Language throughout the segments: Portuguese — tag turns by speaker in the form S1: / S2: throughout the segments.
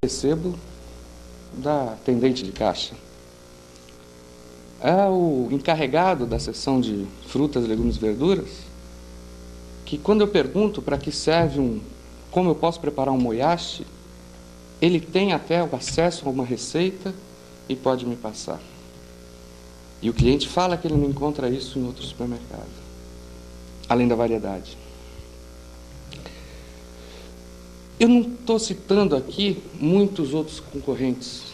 S1: recebo da atendente de caixa. É o encarregado da seção de frutas, legumes e verduras, que quando eu pergunto para que serve como eu posso preparar um moyashi, ele tem até o acesso a uma receita e pode me passar. E o cliente fala que ele não encontra isso em outro supermercado, além da variedade. Eu não estou citando aqui muitos outros concorrentes.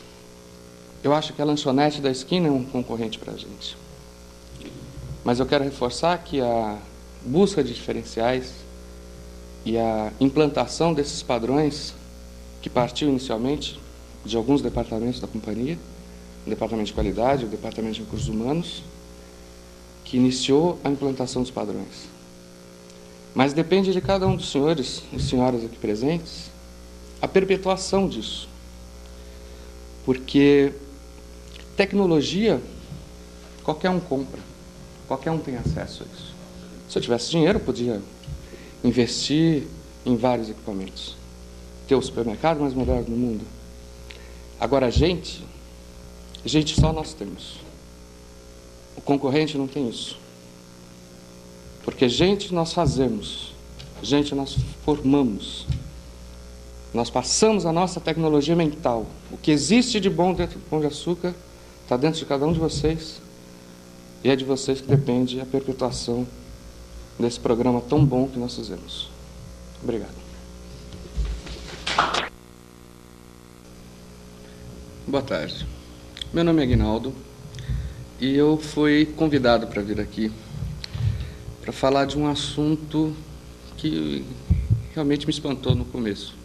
S1: Eu acho que a lanchonete da esquina é um concorrente para a gente. Mas eu quero reforçar que a busca de diferenciais e a implantação desses padrões, que partiu inicialmente de alguns departamentos da companhia, o departamento de qualidade, o departamento de recursos humanos, que iniciou a implantação dos padrões. Mas depende de cada um dos senhores e senhoras aqui presentes a perpetuação disso. Porque tecnologia, qualquer um compra, qualquer um tem acesso a isso. Se eu tivesse dinheiro, eu podia investir em vários equipamentos, ter o supermercado mais moderno do mundo. Agora, gente só nós temos. O concorrente não tem isso. Porque gente nós fazemos, gente nós formamos, nós passamos a nossa tecnologia mental. O que existe de bom dentro do Pão de Açúcar está dentro de cada um de vocês, e é de vocês que depende a perpetuação desse programa tão bom que nós fizemos. Obrigado. Boa tarde. Meu nome é Aguinaldo e eu fui convidado para vir aqui para falar de um assunto que realmente me espantou no começo.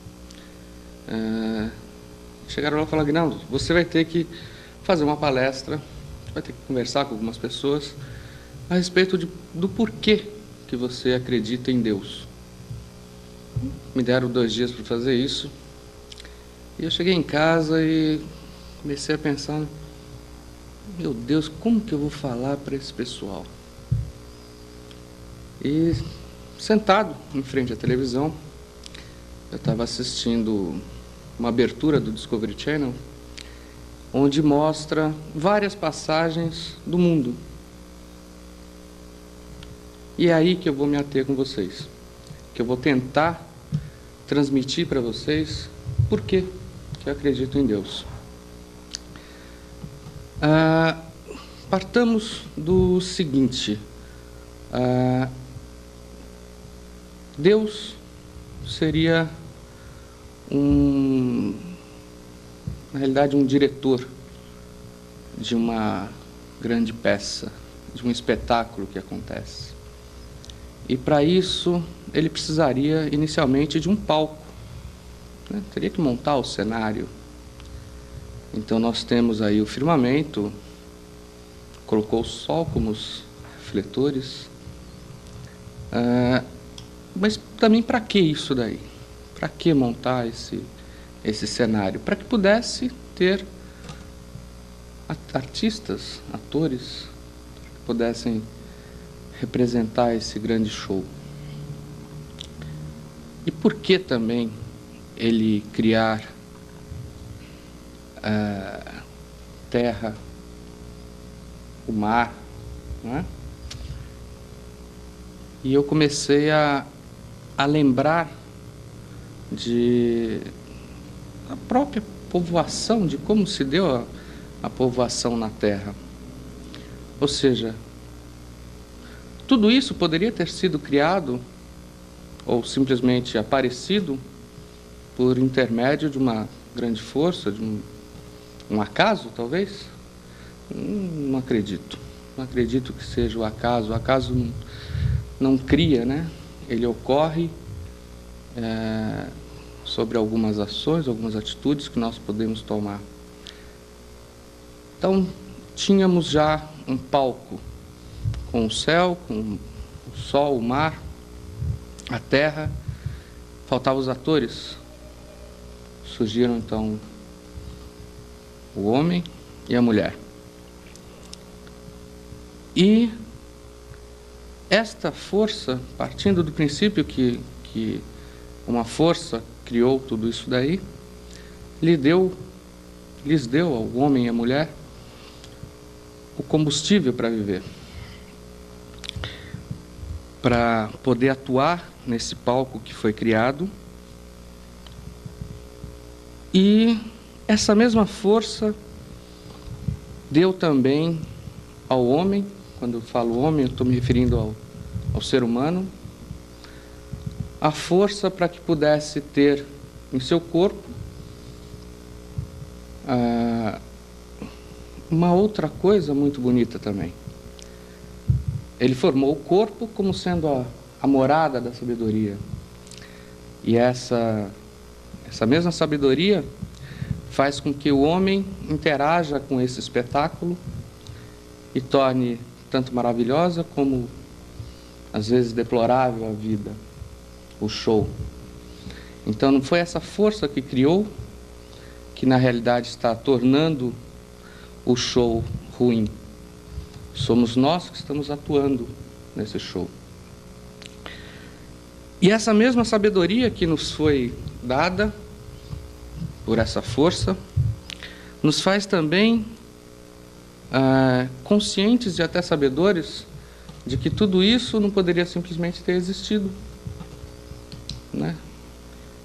S1: Chegaram lá e falaram: Aguinaldo, você vai ter que fazer uma palestra, vai ter que conversar com algumas pessoas a respeito do porquê que você acredita em Deus. Me deram 2 dias para fazer isso, e eu cheguei em casa e comecei a pensar: meu Deus, como que eu vou falar para esse pessoal? E sentado em frente à televisão, eu estava assistindo uma abertura do Discovery Channel, onde mostra várias passagens do mundo. E é aí que eu vou me ater com vocês, que eu vou tentar transmitir para vocês por que eu acredito em Deus. Partamos do seguinte: Deus seria na realidade, um diretor de uma grande peça, de um espetáculo que acontece. E para isso, ele precisaria inicialmente de um palco, né? Teria que montar o cenário. Então nós temos aí o firmamento, colocou o sol como os refletores. Mas também para que isso daí? Para que montar esse cenário? Para que pudesse ter artistas, atores, que pudessem representar esse grande show. E por que também ele criar a terra, o mar, não é? E eu comecei a lembrar a própria povoação, de como se deu a povoação na Terra. Ou seja, tudo isso poderia ter sido criado ou simplesmente aparecido por intermédio de uma grande força, de um acaso, talvez? Não acredito. Não acredito que seja o acaso. O acaso não cria, né? Ele ocorre sobre algumas ações, algumas atitudes que nós podemos tomar. Então, tínhamos já um palco com o céu, com o sol, o mar, a terra. Faltavam os atores. Surgiram, então, o homem e a mulher. E esta força, partindo do princípio que uma força criou tudo isso daí, lhes deu ao homem e à mulher o combustível para viver, para poder atuar nesse palco que foi criado. E essa mesma força deu também ao homem. Quando eu falo homem, eu estou me referindo ao ser humano, a força para que pudesse ter em seu corpo uma outra coisa muito bonita também. Ele formou o corpo como sendo a morada da sabedoria. E essa mesma sabedoria faz com que o homem interaja com esse espetáculo e torne tanto maravilhosa como, às vezes, deplorável a vida, o show. Então, não foi essa força que criou, que na realidade está tornando o show ruim. Somos nós que estamos atuando nesse show. E essa mesma sabedoria que nos foi dada por essa força, nos faz também conscientes e até sabedores de que tudo isso não poderia simplesmente ter existido, né?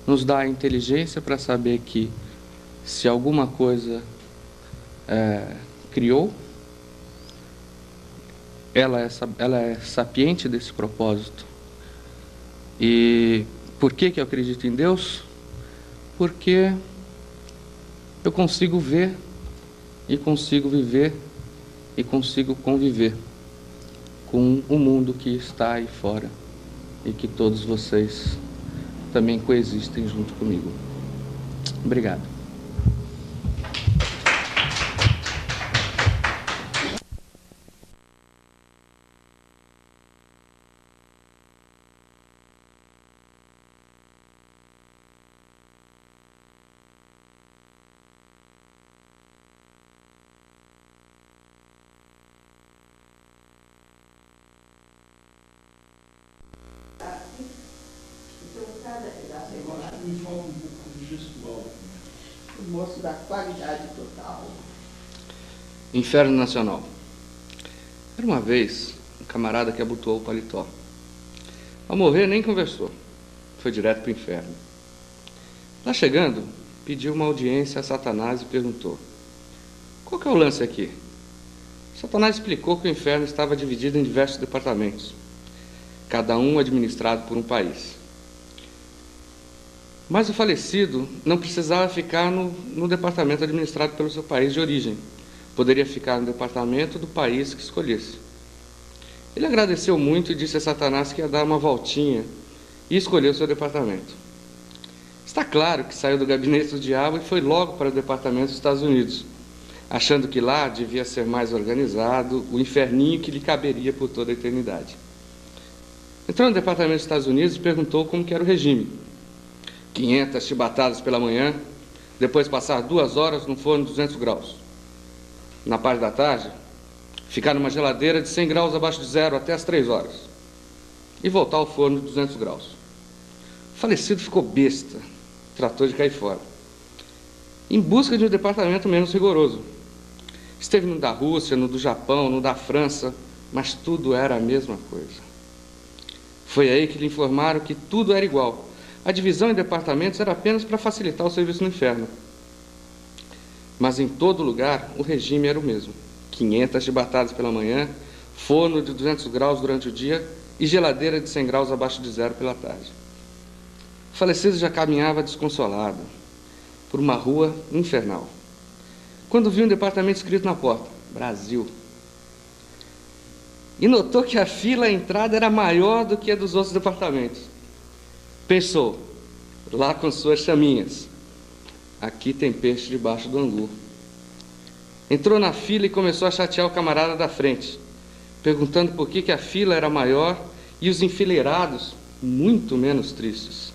S1: Nos dá a inteligência para saber que se alguma coisa criou, ela é sapiente desse propósito. E por que eu acredito em Deus? Porque eu consigo ver e consigo viver e consigo conviver com o mundo que está aí fora e que todos vocês também coexistem junto comigo. Obrigado.
S2: Me fala um pouco do gestual. O moço da qualidade total.
S1: Inferno Nacional. Era uma vez um camarada que abotoou o paletó. Ao morrer, nem conversou. Foi direto para o inferno. Lá chegando, pediu uma audiência a Satanás e perguntou: qual que é o lance aqui? Satanás explicou que o inferno estava dividido em diversos departamentos, cada um administrado por um país. Mas o falecido não precisava ficar no departamento administrado pelo seu país de origem. Poderia ficar no departamento do país que escolhesse. Ele agradeceu muito e disse a Satanás que ia dar uma voltinha e escolheu seu departamento. Está claro que saiu do gabinete do diabo e foi logo para o departamento dos Estados Unidos, achando que lá devia ser mais organizado, o inferninho que lhe caberia por toda a eternidade. Entrou no departamento dos Estados Unidos e perguntou como que era o regime. 500 chibatadas pela manhã, depois passar 2 horas no forno de 200 graus. Na parte da tarde, ficar numa geladeira de 100 graus abaixo de zero até as 3 horas. E voltar ao forno de 200 graus. O falecido ficou besta, tratou de cair fora. Em busca de um departamento menos rigoroso. Esteve no da Rússia, no do Japão, no da França, mas tudo era a mesma coisa. Foi aí que lhe informaram que tudo era igual. A divisão em departamentos era apenas para facilitar o serviço no inferno. Mas em todo lugar, o regime era o mesmo. 500 chibatadas pela manhã, forno de 200 graus durante o dia e geladeira de 100 graus abaixo de zero pela tarde. O falecido já caminhava desconsolado por uma rua infernal, quando viu um departamento escrito na porta: Brasil. E notou que a fila à entrada era maior do que a dos outros departamentos. Pensou, lá com suas chaminhas: aqui tem peixe debaixo do angu. Entrou na fila e começou a chatear o camarada da frente, perguntando por que a fila era maior e os enfileirados muito menos tristes.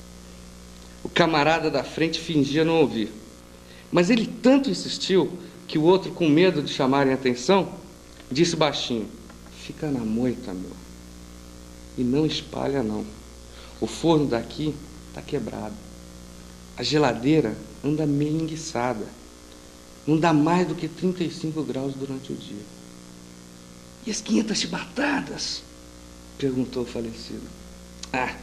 S1: O camarada da frente fingia não ouvir, mas ele tanto insistiu que o outro, com medo de chamarem a atenção, disse baixinho: fica na moita, meu, e não espalha não. O forno daqui está quebrado. A geladeira anda meio enguiçada. Não dá mais do que 35 graus durante o dia. E as 500 chibatadas? Perguntou o falecido. Ah,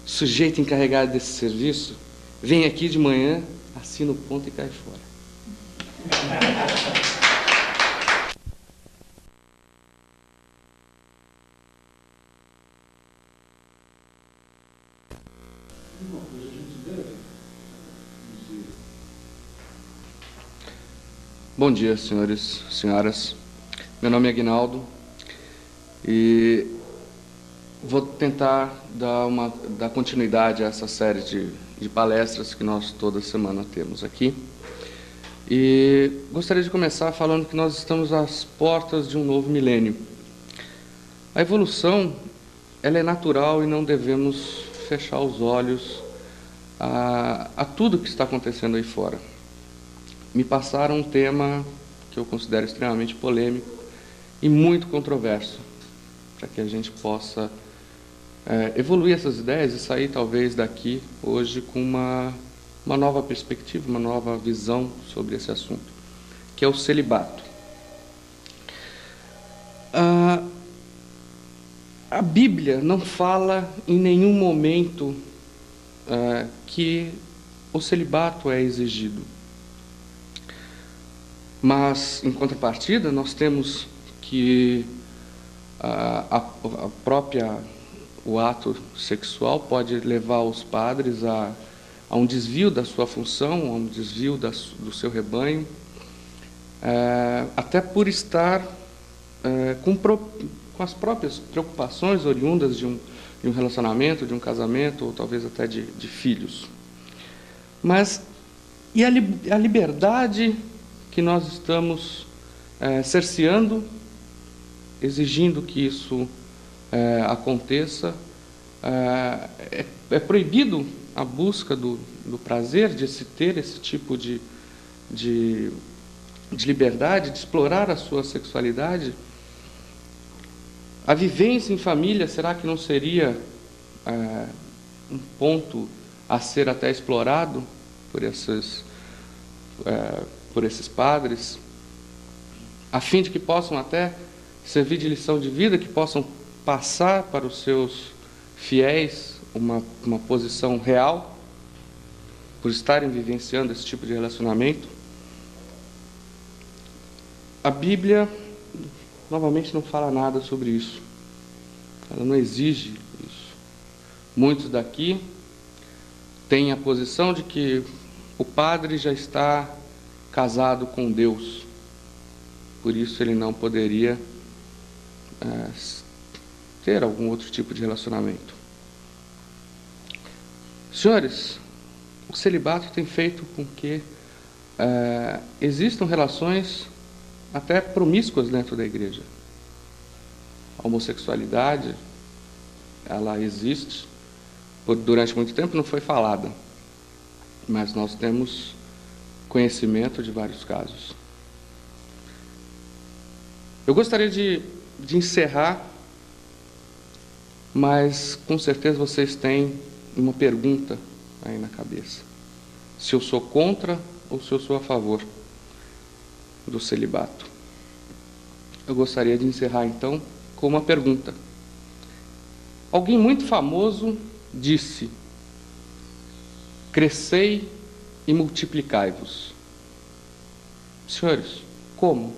S1: o sujeito encarregado desse serviço vem aqui de manhã, assina o ponto e cai fora.
S3: Uma coisa a gente deve dizer.
S1: Bom dia, senhores, senhoras. Meu nome é Aguinaldo e vou tentar dar continuidade a essa série de palestras que nós toda semana temos aqui. E gostaria de começar falando que nós estamos às portas de um novo milênio. A evolução, ela é natural e não devemos fechar os olhos a tudo que está acontecendo aí fora. Me passaram um tema que eu considero extremamente polêmico e muito controverso, para que a gente possa evoluir essas ideias e sair talvez daqui hoje com uma nova perspectiva, uma nova visão sobre esse assunto, que é o celibato. A Bíblia não fala em nenhum momento que o celibato é exigido. Mas, em contrapartida, nós temos que o ato sexual pode levar os padres a um desvio da sua função, a um desvio do seu rebanho, até por estar com as próprias preocupações oriundas de um relacionamento, de um casamento, ou talvez até de filhos. Mas, e a liberdade que nós estamos cerceando, exigindo que isso aconteça? É proibido a busca do prazer, de se ter esse tipo de liberdade, de explorar a sua sexualidade? A vivência em família, será que não seria um ponto a ser até explorado por esses padres, a fim de que possam até servir de lição de vida, que possam passar para os seus fiéis uma posição real, por estarem vivenciando esse tipo de relacionamento? A Bíblia, novamente, não fala nada sobre isso. Ela não exige isso. Muitos daqui têm a posição de que o padre já está casado com Deus, por isso ele não poderia ter algum outro tipo de relacionamento. Senhores, o celibato tem feito com que existam relações até promíscuas dentro da igreja. A homossexualidade, ela existe, durante muito tempo não foi falada, mas nós temos conhecimento de vários casos. Eu gostaria de encerrar, mas com certeza vocês têm uma pergunta aí na cabeça. Se eu sou contra ou se eu sou a favor do celibato. Eu gostaria de encerrar então com uma pergunta. Alguém muito famoso disse: crescei e multiplicai-vos. Senhores, como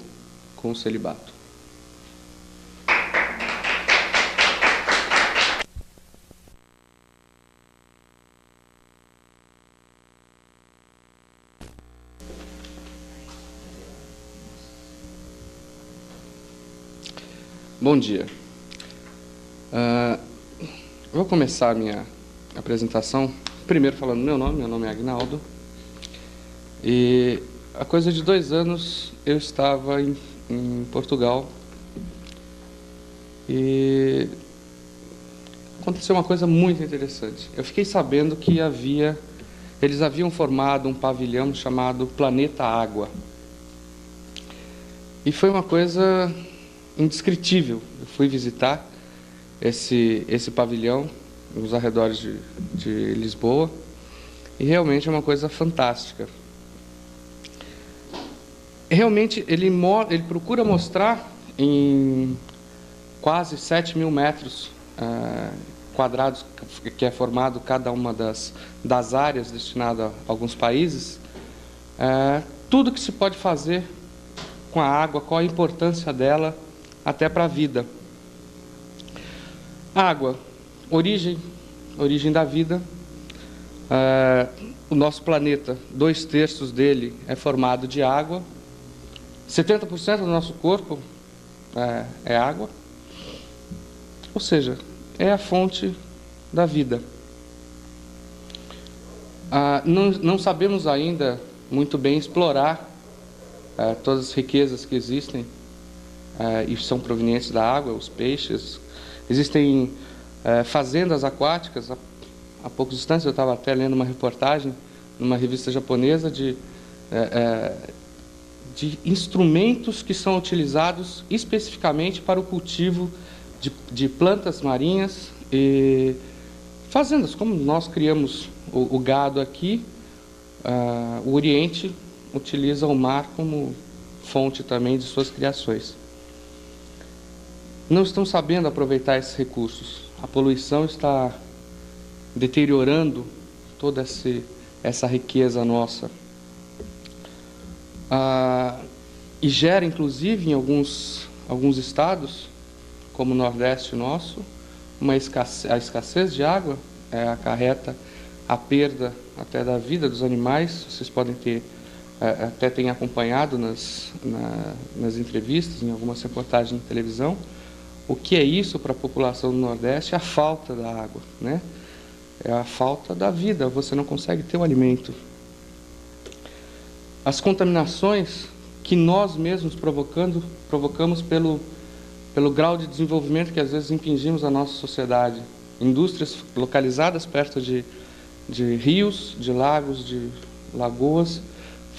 S1: com o celibato? Bom dia. Vou começar a minha apresentação primeiro falando meu nome é Aguinaldo. E há coisa de 2 anos eu estava em Portugal e aconteceu uma coisa muito interessante. Eu fiquei sabendo que eles haviam formado um pavilhão chamado Planeta Água. E foi uma coisa indescritível. Eu fui visitar esse pavilhão nos arredores de Lisboa e realmente é uma coisa fantástica. Realmente ele procura mostrar em quase 7.000 metros quadrados, que é formado cada uma das áreas destinadas a alguns países, tudo que se pode fazer com a água, qual a importância dela até para a vida. Água, origem da vida. O nosso planeta, 2/3 dele é formado de água. 70% do nosso corpo é água. Ou seja, é a fonte da vida. Não sabemos ainda muito bem explorar todas as riquezas que existem e são provenientes da água, os peixes. Existem fazendas aquáticas. Há poucos instantes eu estava até lendo uma reportagem numa revista japonesa de instrumentos que são utilizados especificamente para o cultivo de plantas marinhas e fazendas. Como nós criamos o gado aqui, o Oriente utiliza o mar como fonte também de suas criações. Não estão sabendo aproveitar esses recursos. A poluição está deteriorando toda essa riqueza nossa. E gera, inclusive, em alguns estados, como o Nordeste nosso, a escassez de água acarreta a perda até da vida dos animais. Vocês podem até ter acompanhado nas entrevistas, em algumas reportagens na televisão. O que é isso para a população do Nordeste? É a falta da água, né? É a falta da vida, você não consegue ter o alimento. As contaminações que nós mesmos provocamos pelo grau de desenvolvimento que às vezes impingimos à nossa sociedade. Indústrias localizadas perto de rios, de lagos, de lagoas,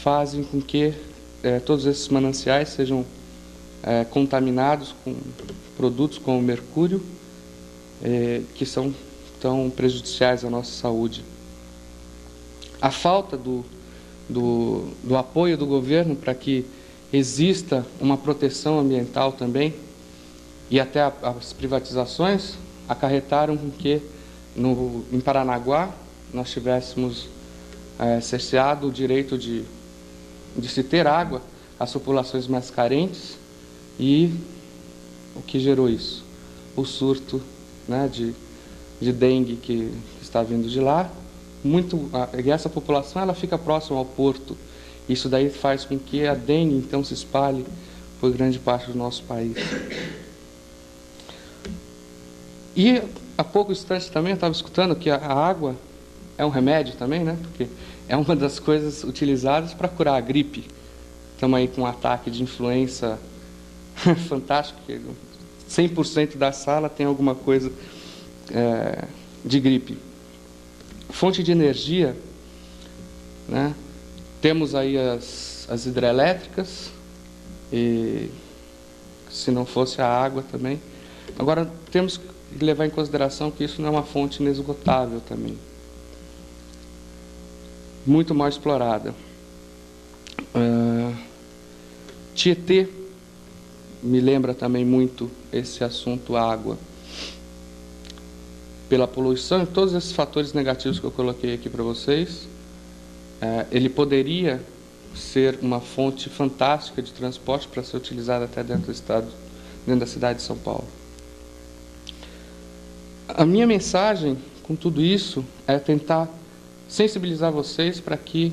S1: fazem com que todos esses mananciais sejam contaminados com produtos como mercúrio, que são tão prejudiciais à nossa saúde. A falta do apoio do governo para que exista uma proteção ambiental também, e até as privatizações acarretaram com que em Paranaguá nós tivéssemos cerceado o direito de se ter água às populações mais carentes. E o que gerou isso? O surto, né, de dengue que está vindo de lá. E essa população ela fica próxima ao porto. Isso daí faz com que a dengue então se espalhe por grande parte do nosso país. E há pouco instante também eu estava escutando que a água é um remédio também, né? Porque é uma das coisas utilizadas para curar a gripe. Estamos aí com um ataque de influenza fantástico, que 100% da sala tem alguma coisa de gripe. Fonte de energia, né? Temos aí as hidrelétricas, e se não fosse a água também. Agora, temos que levar em consideração que isso não é uma fonte inesgotável também. Muito mal explorada. Tietê me lembra também muito esse assunto água. Pela poluição e todos esses fatores negativos que eu coloquei aqui para vocês, ele poderia ser uma fonte fantástica de transporte para ser utilizada até dentro do estado, dentro da cidade de São Paulo. A minha mensagem com tudo isso é tentar sensibilizar vocês para que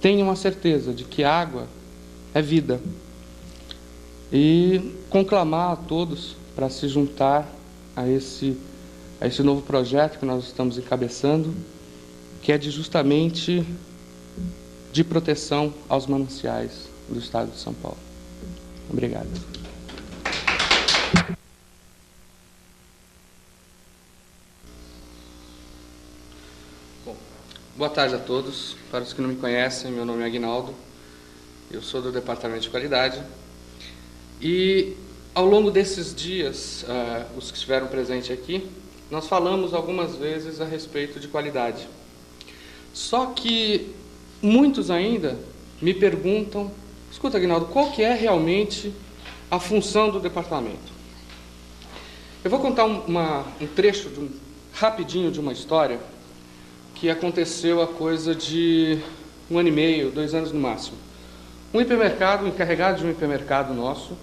S1: tenham a certeza de que água é vida. E conclamar a todos para se juntar a esse novo projeto que nós estamos encabeçando, que é justamente de proteção aos mananciais do estado de São Paulo. Obrigado. Bom, boa tarde a todos. Para os que não me conhecem, meu nome é Aguinaldo, eu sou do Departamento de Qualidade. E ao longo desses dias, os que estiveram presentes aqui, nós falamos algumas vezes a respeito de qualidade. Só que muitos ainda me perguntam, escuta, Aguinaldo, qual que é realmente a função do departamento? Eu vou contar um trecho rapidinho de uma história que aconteceu há coisa de 1 ano e meio, 2 anos no máximo. Um encarregado de um hipermercado nosso,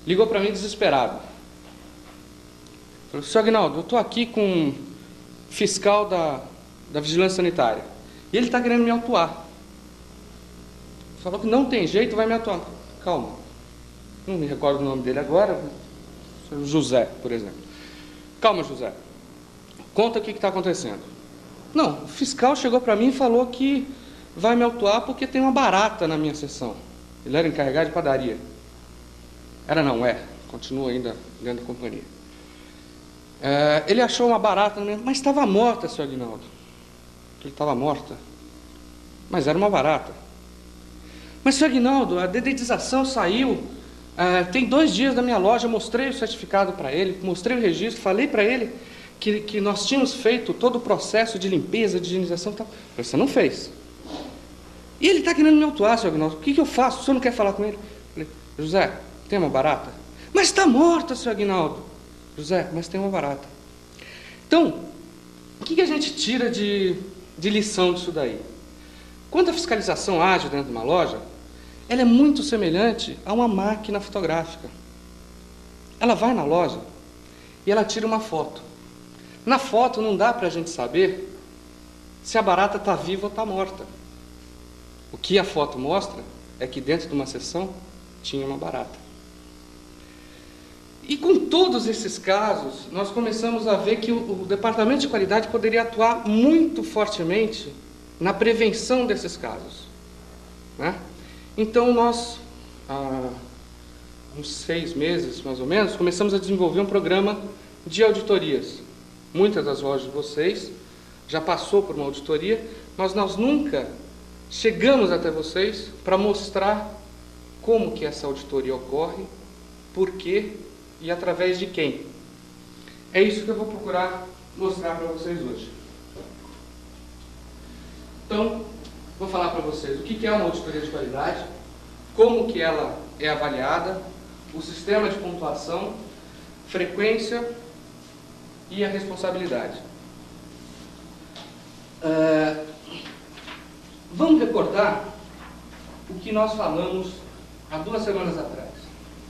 S1: ligou para mim desesperado. Falou, senhor Aguinaldo, eu estou aqui com um fiscal da Vigilância Sanitária e ele está querendo me autuar. Falou que não tem jeito, vai me autuar. Calma, não me recordo o nome dele agora, José, por exemplo. Calma, José, conta o que está acontecendo. Não, o fiscal chegou para mim e falou que vai me autuar porque tem uma barata na minha seção. Ele era encarregado de padaria. Continua ainda dentro da companhia. Ele achou uma barata, mas estava morta, senhor Aguinaldo. Ele estava morta, mas era uma barata. Mas, senhor Aguinaldo, a dedetização saiu, tem 2 dias da minha loja, mostrei o certificado para ele, mostrei o registro, falei para ele que nós tínhamos feito todo o processo de limpeza, de higienização e tal. Você não fez. E ele está querendo me autuar, senhor Aguinaldo. O que eu faço? O senhor não quer falar com ele? Falei, José, tem uma barata? Mas está morta, senhor Aguinaldo. José, mas tem uma barata. Então, o que a gente tira de lição disso daí? Quando a fiscalização age dentro de uma loja, ela é muito semelhante a uma máquina fotográfica. Ela vai na loja e ela tira uma foto. Na foto não dá para a gente saber se a barata está viva ou está morta. O que a foto mostra é que dentro de uma seção tinha uma barata. E com todos esses casos, nós começamos a ver que o Departamento de Qualidade poderia atuar muito fortemente na prevenção desses casos, né? Então nós, há uns 6 meses mais ou menos, começamos a desenvolver um programa de auditorias. Muitas das lojas de vocês já passou por uma auditoria, mas nós nunca chegamos até vocês para mostrar como que essa auditoria ocorre, por quê e através de quem. É isso que eu vou procurar mostrar para vocês hoje. Então, vou falar para vocês o que é uma auditoria de qualidade, como que ela é avaliada, o sistema de pontuação, frequência e a responsabilidade. Vamos recordar o que nós falamos há 2 semanas atrás.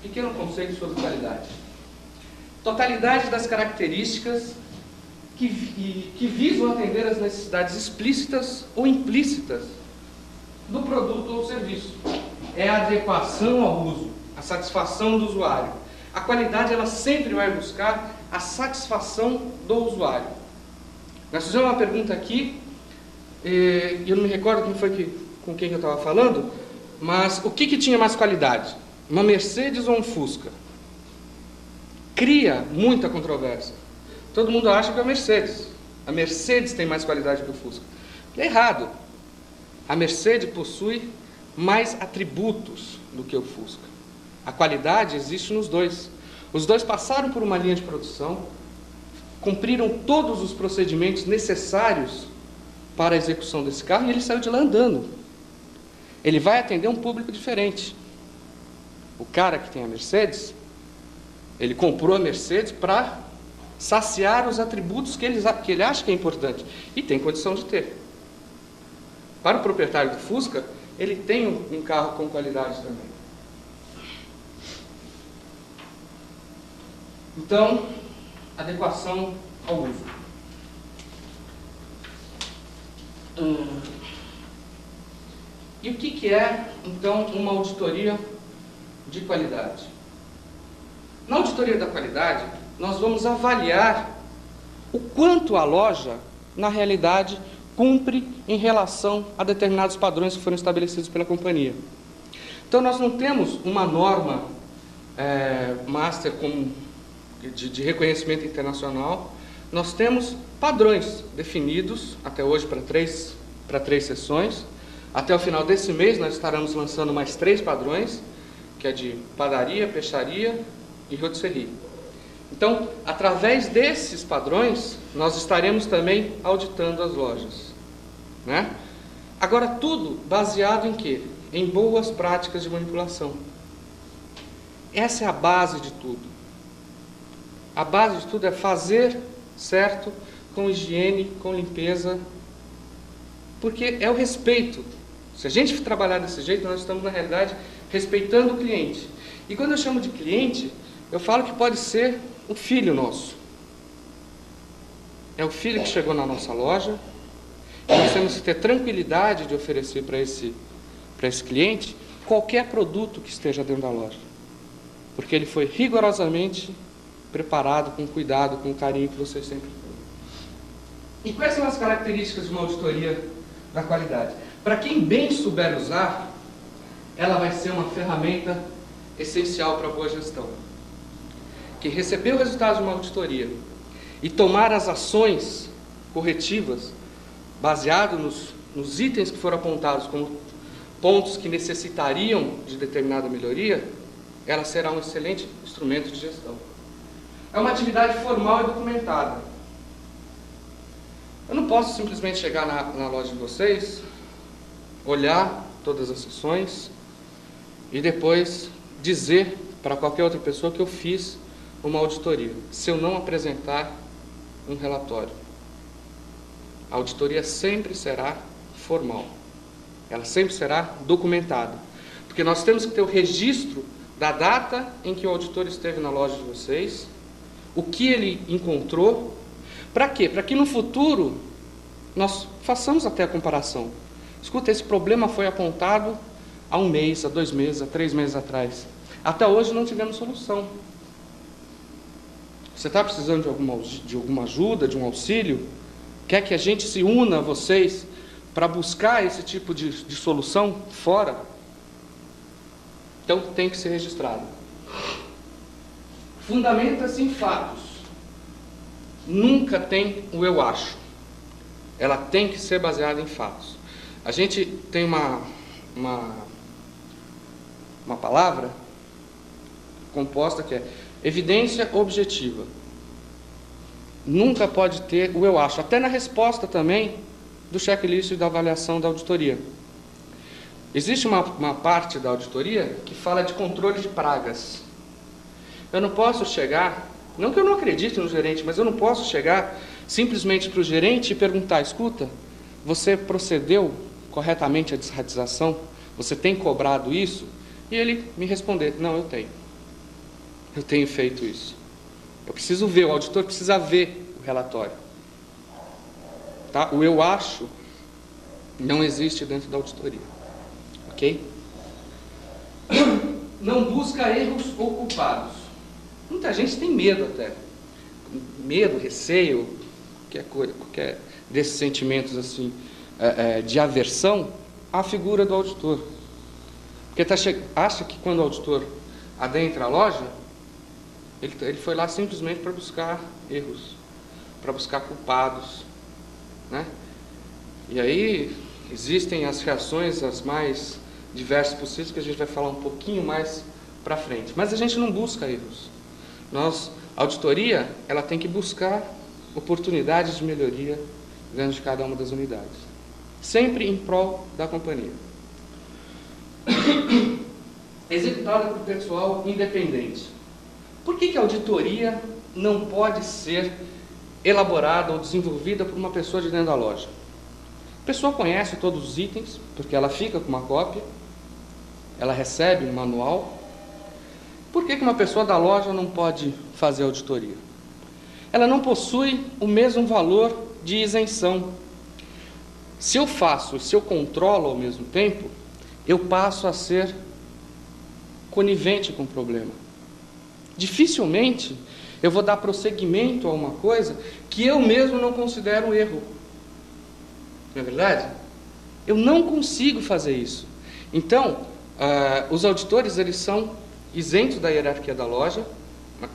S1: Pequeno conceito sobre qualidade. Totalidade das características que visam atender às necessidades explícitas ou implícitas do produto ou serviço. É a adequação ao uso, a satisfação do usuário. A qualidade, ela sempre vai buscar a satisfação do usuário. Nós fizemos uma pergunta aqui, e eu não me recordo com quem eu estava falando, mas o que tinha mais qualidade? Uma Mercedes ou um Fusca? Cria muita controvérsia. Todo mundo acha que é a Mercedes. A Mercedes tem mais qualidade que o Fusca. É errado. A Mercedes possui mais atributos do que o Fusca. A qualidade existe nos dois. Os dois passaram por uma linha de produção, cumpriram todos os procedimentos necessários para a execução desse carro e ele saiu de lá andando. Ele vai atender um público diferente. O cara que tem a Mercedes, ele comprou a Mercedes para saciar os atributos que ele acha que é importante e tem condição de ter. Para o proprietário do Fusca, ele tem um carro com qualidade também. Então, adequação ao uso. E o que é, então, uma auditoria de qualidade? Na auditoria da qualidade, nós vamos avaliar o quanto a loja, na realidade, cumpre em relação a determinados padrões que foram estabelecidos pela companhia. Então, nós não temos uma norma master de reconhecimento internacional, nós temos padrões definidos, até hoje para três sessões. Até o final desse mês, nós estaremos lançando mais 3 padrões, que é de padaria, peixaria e rotisserie. Então, através desses padrões, nós estaremos também auditando as lojas. né? Agora, tudo baseado em quê? Em boas práticas de manipulação. Essa é a base de tudo. A base de tudo é fazer certo, com higiene, com limpeza, porque é o respeito. Se a gente trabalhar desse jeito, nós estamos, na realidade, respeitando o cliente. E quando eu chamo de cliente, eu falo que pode ser o filho nosso. É o filho que chegou na nossa loja, e nós temos que ter tranquilidade de oferecer para esse cliente qualquer produto que esteja dentro da loja. Porque ele foi rigorosamente preparado, com cuidado, com carinho que vocês sempre têm. E quais são as características de uma auditoria da qualidade? Para quem bem souber usar, ela vai ser uma ferramenta essencial para a boa gestão. Quem receber o resultado de uma auditoria e tomar as ações corretivas, baseado nos itens que foram apontados como pontos que necessitariam de determinada melhoria, ela será um excelente instrumento de gestão. É uma atividade formal e documentada. Eu não posso simplesmente chegar na loja de vocês, olhar todas as sessões e depois dizer para qualquer outra pessoa que eu fiz uma auditoria, se eu não apresentar um relatório. A auditoria sempre será formal. Ela sempre será documentada. Porque nós temos que ter o registro da data em que o auditor esteve na loja de vocês, o que ele encontrou. Para quê? Para que no futuro nós façamos até a comparação. Escuta, esse problema foi apontado há 1 mês, há 2 meses, há 3 meses atrás. Até hoje não tivemos solução. Você está precisando de alguma ajuda, de um auxílio? Quer que a gente se una a vocês para buscar esse tipo de solução fora? Então tem que ser registrado. Fundamenta-se em fatos. Nunca tem o eu acho. Ela tem que ser baseada em fatos. A gente tem uma palavra composta que é evidência objetiva. Nunca pode ter o eu acho. Até na resposta também do checklist e da avaliação da auditoria. Existe uma parte da auditoria que fala de controle de pragas. Eu não posso chegar, não que eu não acredite no gerente, mas eu não posso chegar simplesmente para o gerente e perguntar, escuta, você procedeu corretamente a desratização? Você tem cobrado isso? E ele me responder, não, eu tenho. Eu tenho feito isso. Eu preciso ver, o auditor precisa ver o relatório. Tá? O eu acho não existe dentro da auditoria. Ok? Não busca erros ou culpados. Muita gente tem medo até. Medo, receio, qualquer desses sentimentos assim, de aversão à figura do auditor. Porque acha que quando o auditor adentra a loja, ele foi lá simplesmente para buscar erros, para buscar culpados, né? E aí existem as reações as mais diversas possíveis, que a gente vai falar um pouquinho mais para frente. Mas a gente não busca erros. A auditoria, ela tem que buscar oportunidades de melhoria dentro de cada uma das unidades. Sempre em prol da companhia. Executada por pessoal independente. Por que a auditoria não pode ser elaborada ou desenvolvida por uma pessoa de dentro da loja? A pessoa conhece todos os itens, porque ela fica com uma cópia, ela recebe um manual. Por que uma pessoa da loja não pode fazer auditoria? Ela não possui o mesmo valor de isenção. Se eu faço, se eu controlo ao mesmo tempo, eu passo a ser conivente com o problema. Dificilmente eu vou dar prosseguimento a uma coisa que eu mesmo não considero um erro. Não é verdade? Eu não consigo fazer isso. Então, os auditores, eles são isentos da hierarquia da loja,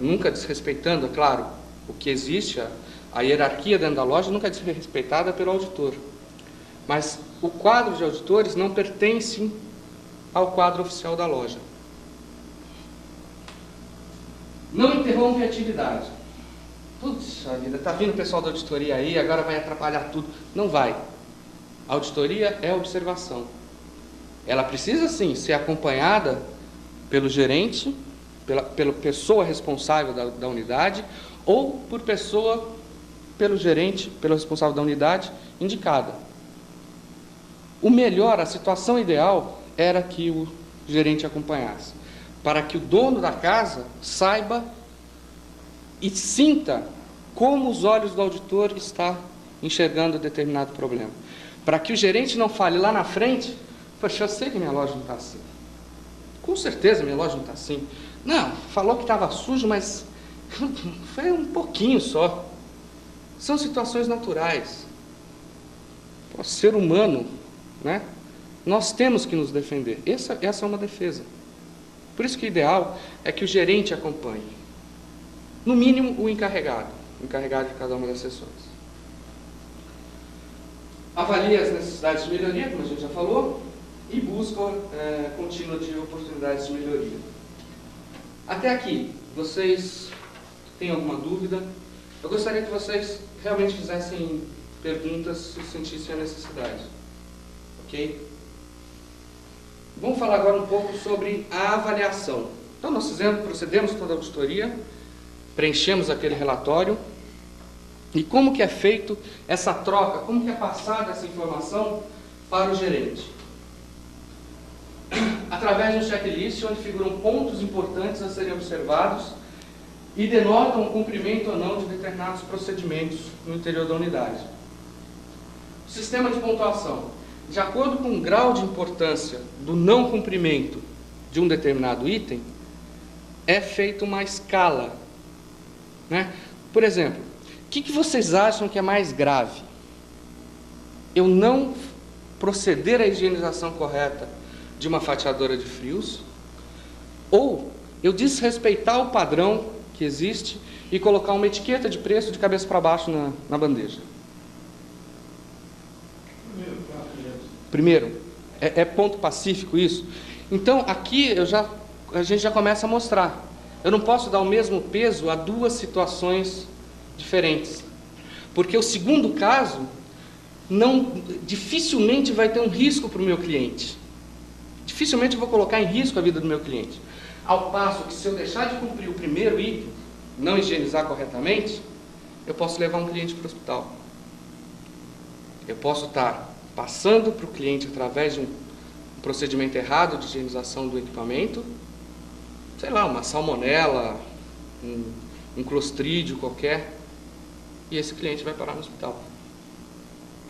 S1: nunca desrespeitando, é claro, o que existe, a hierarquia dentro da loja nunca é desrespeitada pelo auditor. Mas o quadro de auditores não pertence ao quadro oficial da loja. Não interrompe a atividade. Putz, a vida, está vindo o pessoal da auditoria aí, agora vai atrapalhar tudo. Não vai. A auditoria é observação. Ela precisa, sim, ser acompanhada pelo gerente, pela pessoa responsável da unidade, ou pelo gerente, pelo responsável da unidade, indicada. O melhor, a situação ideal, era que o gerente acompanhasse, para que o dono da casa saiba e sinta como os olhos do auditor estão enxergando determinado problema. Para que o gerente não fale lá na frente, poxa, eu sei que minha loja não está assim. Com certeza minha loja não está assim. Não, falou que estava sujo, mas foi um pouquinho só. São situações naturais. O ser humano, né? Nós temos que nos defender. Essa é uma defesa. Por isso que o ideal é que o gerente acompanhe. No mínimo, o encarregado de cada uma das sessões. Avalia as necessidades de melhoria, como a gente já falou, e busca contínua de oportunidades de melhoria. Até aqui, vocês têm alguma dúvida? Eu gostaria que vocês realmente fizessem perguntas se sentissem a necessidade. Ok? Vamos falar agora um pouco sobre a avaliação. Então, nós procedemos toda a auditoria, preenchemos aquele relatório, e como que é feito essa troca, como que é passada essa informação para o gerente? Através de um checklist onde figuram pontos importantes a serem observados e denotam o cumprimento ou não de determinados procedimentos no interior da unidade. Sistema de pontuação. De acordo com o grau de importância do não cumprimento de um determinado item, é feita uma escala, né? Por exemplo, o que vocês acham que é mais grave? Eu não proceder à higienização correta de uma fatiadora de frios, ou eu desrespeitar o padrão que existe e colocar uma etiqueta de preço de cabeça para baixo na bandeja? Primeiro, é ponto pacífico isso? Então, aqui a gente já começa a mostrar. Eu não posso dar o mesmo peso a duas situações diferentes. Porque o segundo caso, dificilmente vai ter um risco para o meu cliente. Dificilmente eu vou colocar em risco a vida do meu cliente. Ao passo que, se eu deixar de cumprir o primeiro item, não higienizar corretamente, eu posso levar um cliente para o hospital. Eu posso estar passando para o cliente, através de um procedimento errado de higienização do equipamento, sei lá, uma salmonela, um clostrídio qualquer, e esse cliente vai parar no hospital.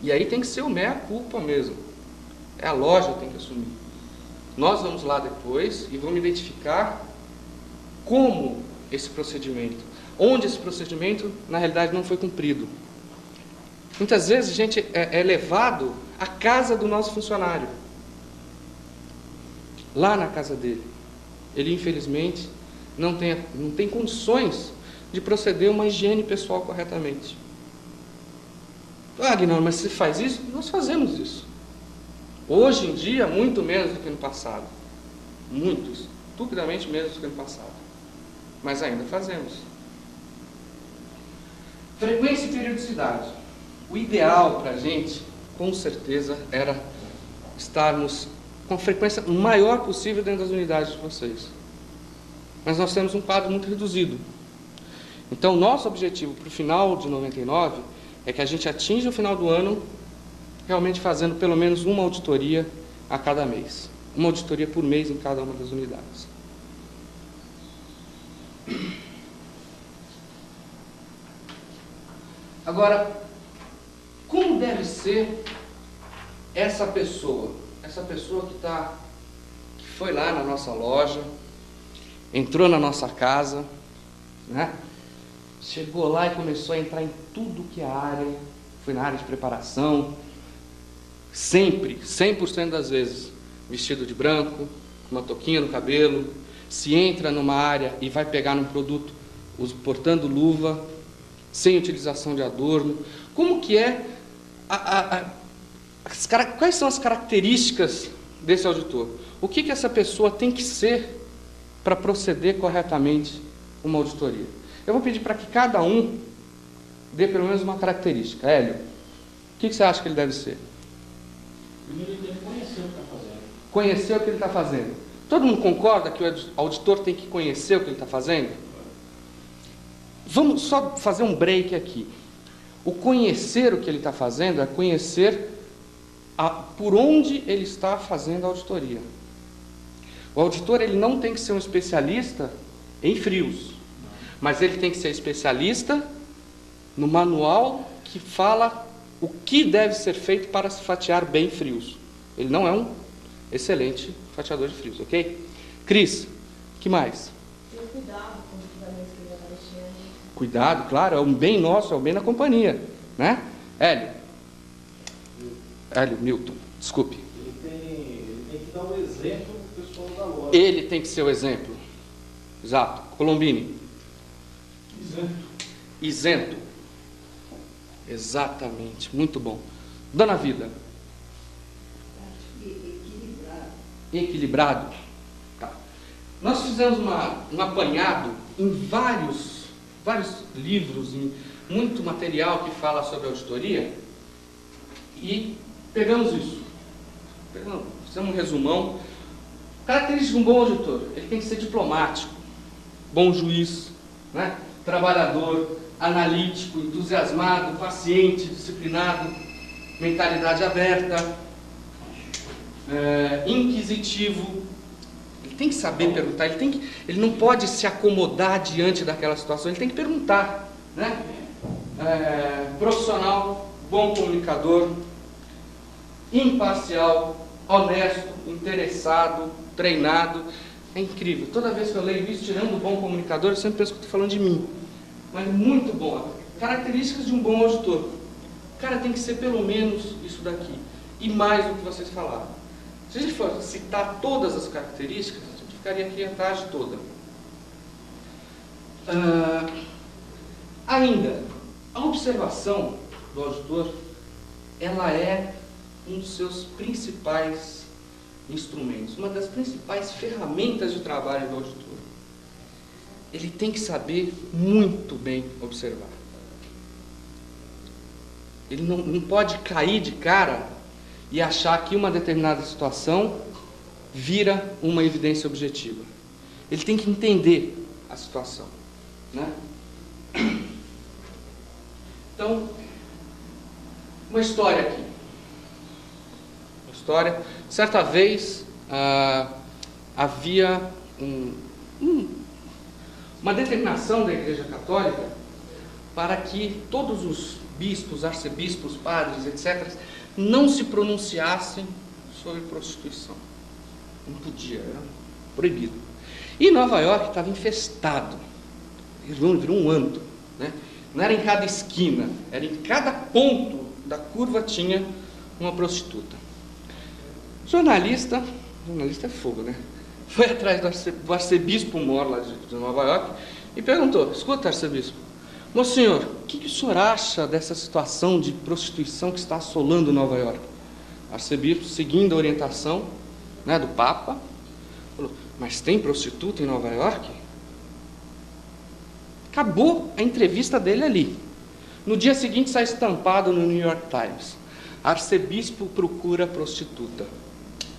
S1: E aí tem que ser o meia-culpa mesmo. É a loja que tem que assumir. Nós vamos lá depois e vamos identificar como esse procedimento, onde esse procedimento, na realidade, não foi cumprido. Muitas vezes a gente é levado à casa do nosso funcionário, lá na casa dele. Ele, infelizmente, não tem condições de proceder uma higiene pessoal corretamente. Ah, Guilherme, mas você faz isso? Nós fazemos isso. Hoje em dia, muito menos do que no passado. Muito, estupidamente menos do que no passado. Mas ainda fazemos. Frequência e periodicidade. O ideal para a gente, com certeza, era estarmos com a frequência maior possível dentro das unidades de vocês. Mas nós temos um quadro muito reduzido. Então, nosso objetivo para o final de 99 é que a gente atinja o final do ano realmente fazendo pelo menos uma auditoria a cada mês. Uma auditoria por mês em cada uma das unidades. Agora, como deve ser essa pessoa? Essa pessoa que foi lá na nossa loja, entrou na nossa casa, né? Chegou lá e começou a entrar em tudo que é área, foi na área de preparação, sempre, 100% das vezes, vestido de branco, com uma touquinha no cabelo. Se entra numa área e vai pegar num produto portando luva, sem utilização de adorno, como que é quais são as características desse auditor? O que essa pessoa tem que ser para proceder corretamente uma auditoria? Eu vou pedir para que cada um dê pelo menos uma característica. Hélio, o que você acha que ele deve ser?
S3: Primeiro ele tem que conhecer o que está fazendo.
S1: Conhecer o que ele está fazendo. Todo mundo concorda que o auditor tem que conhecer o que ele está fazendo? Vamos só fazer um break aqui. O conhecer o que ele está fazendo é conhecer por onde ele está fazendo a auditoria. O auditor ele não tem que ser um especialista em frios, mas ele tem que ser especialista no manual que fala o que deve ser feito para se fatiar bem frios. Ele não é um excelente fatiador de frios, ok? Cris, que mais?
S4: Ter cuidado com os equipamentos que ele está mexendo.
S1: Cuidado, claro, é um bem nosso, é um bem da companhia, né? Hélio, Milton, desculpe.
S3: Ele tem que dar um exemplo para o pessoal da loja.
S1: Ele tem que ser o exemplo. Exato. Colombini. Isento. Exatamente, muito bom. Dona Vida. Equilibrado. Tá. Nós fizemos um apanhado em vários livros, em muito material que fala sobre auditoria, e pegamos isso. Fizemos um resumão. Característica de um bom auditor: ele tem que ser diplomático, bom juiz, né? Trabalhador, analítico, entusiasmado, paciente, disciplinado, mentalidade aberta, inquisitivo. Ele tem que saber perguntar, ele não pode se acomodar diante daquela situação, ele tem que perguntar, né? Profissional, bom comunicador, imparcial, honesto, interessado, treinado. É incrível. Toda vez que eu leio isso, tirando o bom comunicador, eu sempre penso que estou falando de mim. Mas muito bom. Características de um bom auditor. O cara tem que ser pelo menos isso daqui. E mais do que vocês falaram. Se a gente for citar todas as características, a gente ficaria aqui a tarde toda. Ainda, a observação do auditor, ela é um dos seus principais instrumentos, uma das principais ferramentas de trabalho do auditor. Ele tem que saber muito bem observar. Ele não pode cair de cara e achar que uma determinada situação vira uma evidência objetiva. Ele tem que entender a situação, né? Então, uma história aqui. Certa vez havia uma determinação da Igreja Católica para que todos os bispos, arcebispos, padres, etc., não se pronunciassem sobre prostituição. Não podia, era proibido. E Nova York estava infestado. Virou um antro, né? Não era em cada esquina, era em cada ponto da curva tinha uma prostituta. Jornalista é fogo, né? Foi atrás do arcebispo mor lá de Nova York e perguntou: escuta, arcebispo, meu senhor, o que o senhor acha dessa situação de prostituição que está assolando Nova York? O arcebispo, seguindo a orientação, né, do Papa, falou: mas tem prostituta em Nova York? Acabou a entrevista dele ali. No dia seguinte sai estampado no New York Times: arcebispo procura prostituta.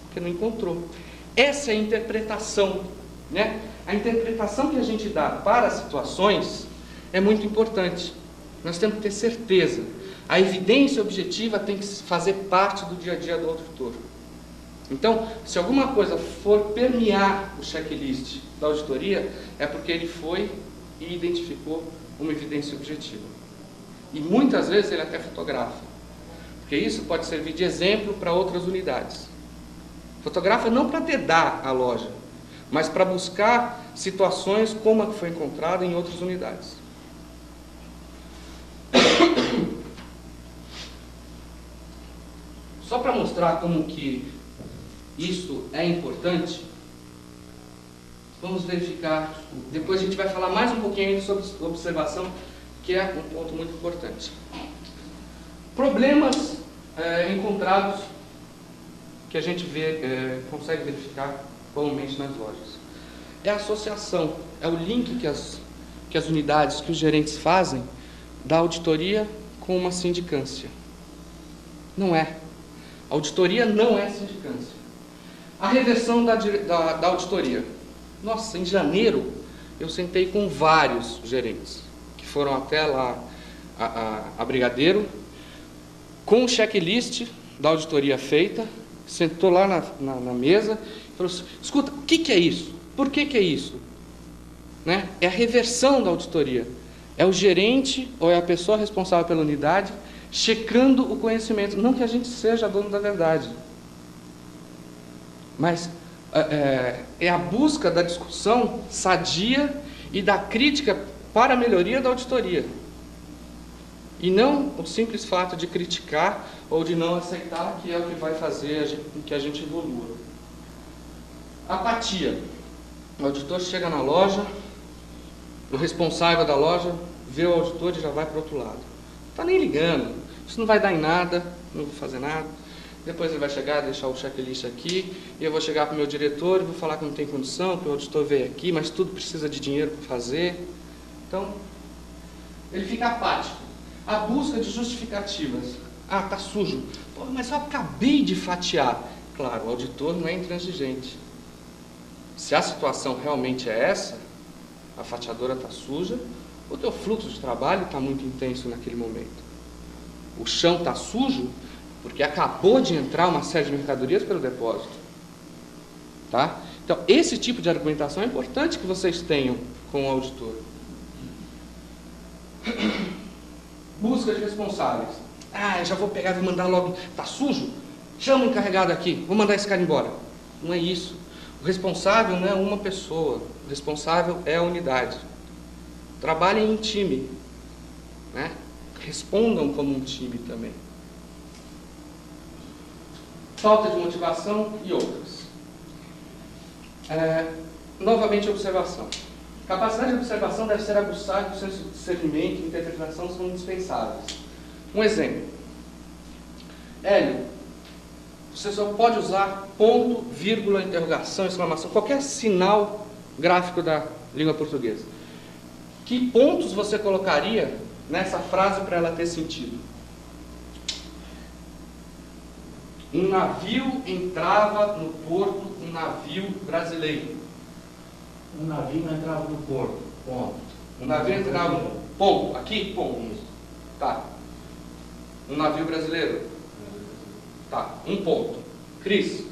S1: Porque não encontrou. Essa é a interpretação, né? A interpretação que a gente dá para as situações é muito importante. Nós temos que ter certeza. A evidência objetiva tem que fazer parte do dia a dia do auditor. Então, se alguma coisa for permear o checklist da auditoria, é porque ele foi e identificou uma evidência objetiva. E muitas vezes ele até fotografa, porque isso pode servir de exemplo para outras unidades. Fotografa não para dedar a loja, mas para buscar situações como a que foi encontrada em outras unidades. Só para mostrar como que isso é importante, vamos verificar. Depois a gente vai falar mais um pouquinho sobre observação, que é um ponto muito importante. Problemas encontrados que a gente consegue verificar comumente nas lojas. É a associação, é o link que as unidades, que os gerentes fazem da auditoria com uma sindicância. Não é. Auditoria não é sindicância. A reversão da auditoria. Nossa, em janeiro eu sentei com vários gerentes, que foram até lá a Brigadeiro, com o checklist da auditoria feita, sentou lá na mesa e falou assim, escuta, o que é isso? Por que é isso? Né? É a reversão da auditoria. É o gerente ou é a pessoa responsável pela unidade checando o conhecimento. Não que a gente seja dono da verdade, mas é a busca da discussão sadia e da crítica para a melhoria da auditoria. E não o simples fato de criticar ou de não aceitar, que é o que vai fazer com que a gente evolua. Apatia. O auditor chega na loja, o responsável da loja vê o auditor e já vai para o outro lado. Não está nem ligando, isso não vai dar em nada, não vou fazer nada. Depois ele vai chegar, deixar o checklist aqui, e eu vou chegar para o meu diretor e vou falar que não tem condição, que o auditor veio aqui, mas tudo precisa de dinheiro para fazer. Então, ele fica apático. A busca de justificativas. Ah, está sujo. Pô, mas eu acabei de fatiar. Claro, o auditor não é intransigente. Se a situação realmente é essa, a fatiadora está suja, o teu fluxo de trabalho está muito intenso naquele momento. O chão está sujo porque acabou de entrar uma série de mercadorias pelo depósito. Tá? Então, esse tipo de argumentação é importante que vocês tenham com o auditor. Busca de responsáveis. Ah, eu já vou pegar e vou mandar logo. Está sujo? Chama o encarregado aqui, vou mandar esse cara embora. Não é isso. O responsável não é uma pessoa. O responsável é a unidade. Trabalhem em time. Né? Respondam como um time também. Falta de motivação e outras. Novamente, observação. Capacidade de observação deve ser aguçada, o senso de discernimento e interpretação são indispensáveis. Um exemplo. Hélio, você só pode usar ponto, vírgula, interrogação, exclamação, qualquer sinal gráfico da língua portuguesa. Que pontos você colocaria nessa frase para ela ter sentido? Um navio entrava no porto, um navio brasileiro.
S3: Um navio entrava no porto, ponto.
S1: Um navio entrava no ponto, aqui, ponto.
S3: Isso.
S1: Tá. Um navio brasileiro. Tá, um ponto. Cris.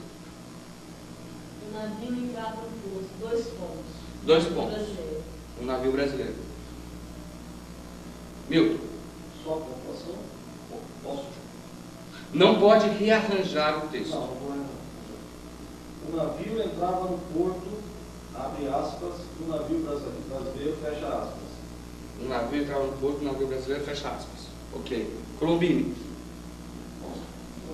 S4: O navio entrava no porto, 2 pontos.
S1: 2 pontos.
S4: Brasileiro.
S1: Um navio brasileiro. Milton.
S3: Só a pontuação? Posso?
S1: Não pode rearranjar o texto.
S3: Não, não é. O navio entrava no porto, abre aspas, o navio brasileiro, fecha aspas.
S1: Um navio entrava no porto, um navio brasileiro, fecha aspas. Ok. Colombini.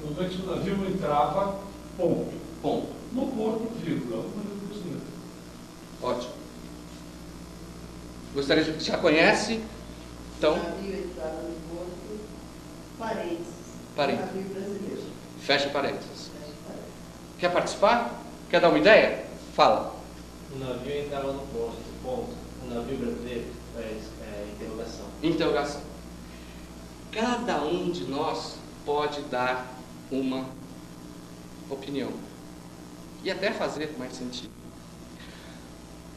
S3: Normalmente o navio entrava, ponto.
S1: Ponto.
S3: No porto, vírgula, o navio brasileiro.
S1: Ótimo. Gostaria de... Já conhece? Então,
S2: O navio entrava no porto, parênteses.
S1: Parênteses.
S2: O navio brasileiro.
S1: fecha parênteses.
S2: Fecha parênteses.
S1: Quer participar? Quer dar uma ideia? Fala.
S5: O navio entrava no ponto. O navio brasileiro interrogação.
S1: Interrogação. Cada um de nós pode dar uma opinião e até fazer mais sentido.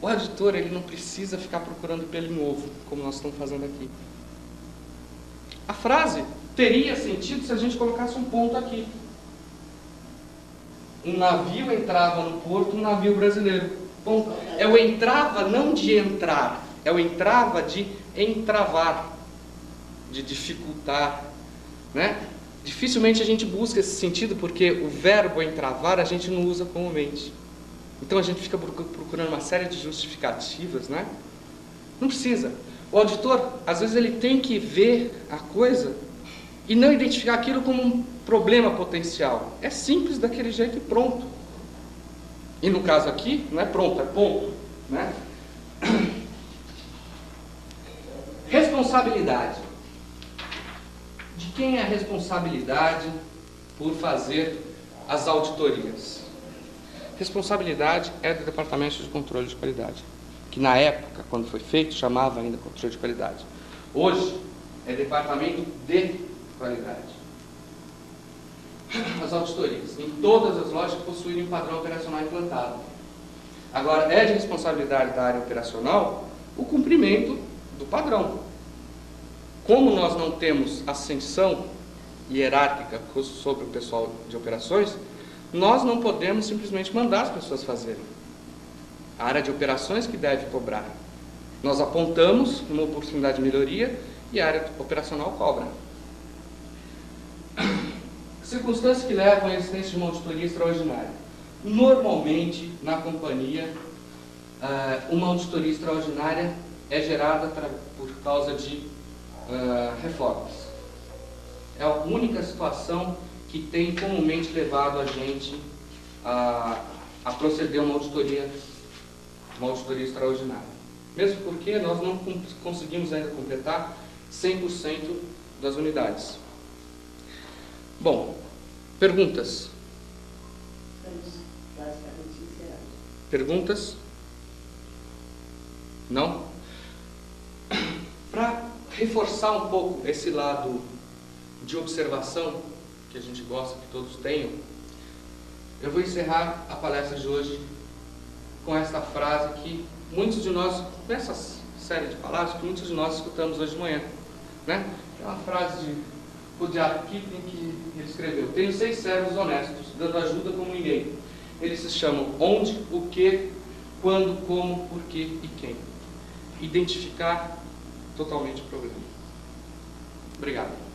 S1: O auditor, ele não precisa ficar procurando pelo em ovo, como nós estamos fazendo aqui. A frase teria sentido se a gente colocasse um ponto aqui. Um navio entrava no porto, um navio brasileiro. Ponto. É o entrava não de entrar, é o entrava de entravar, de dificultar, né? Dificilmente a gente busca esse sentido porque o verbo entravar a gente não usa comumente. Então a gente fica procurando uma série de justificativas, né? Não precisa. O auditor, às vezes, ele tem que ver a coisa e não identificar aquilo como um problema potencial. É simples daquele jeito e pronto. E no caso aqui, não é pronto, é ponto, né? Responsabilidade. De quem é a responsabilidade por fazer as auditorias? Responsabilidade é do Departamento de Controle de Qualidade, que na época, quando foi feito, chamava ainda Controle de Qualidade. Hoje é Departamento de Qualidade. as auditorias, em todas as lojas que possuírem um padrão operacional implantado. Agora, é de responsabilidade da área operacional o cumprimento do padrão. Como nós não temos ascensão hierárquica sobre o pessoal de operações, nós não podemos simplesmente mandar as pessoas fazerem. A área de operações que deve cobrar. Nós apontamos uma oportunidade de melhoria e a área operacional cobra. Circunstâncias que levam à existência de uma auditoria extraordinária. Normalmente, na companhia, uma auditoria extraordinária é gerada por causa de reformas. É a única situação que tem comumente levado a gente a proceder a uma auditoria extraordinária. Mesmo porque nós não conseguimos ainda completar 100% das unidades. Bom, perguntas?
S2: Estamos basicamente encerrados.
S1: Perguntas? Não? Para reforçar um pouco esse lado de observação que a gente gosta que todos tenham, eu vou encerrar a palestra de hoje com esta frase que muitos de nós, nessa série de palavras, que muitos de nós escutamos hoje de manhã, né? É uma frase de Rudyard Kipling que ele escreveu: tenho 6 servos honestos, dando ajuda como ninguém. Eles se chamam onde, o que, quando, como, porquê e quem. Identificar totalmente o problema. Obrigado.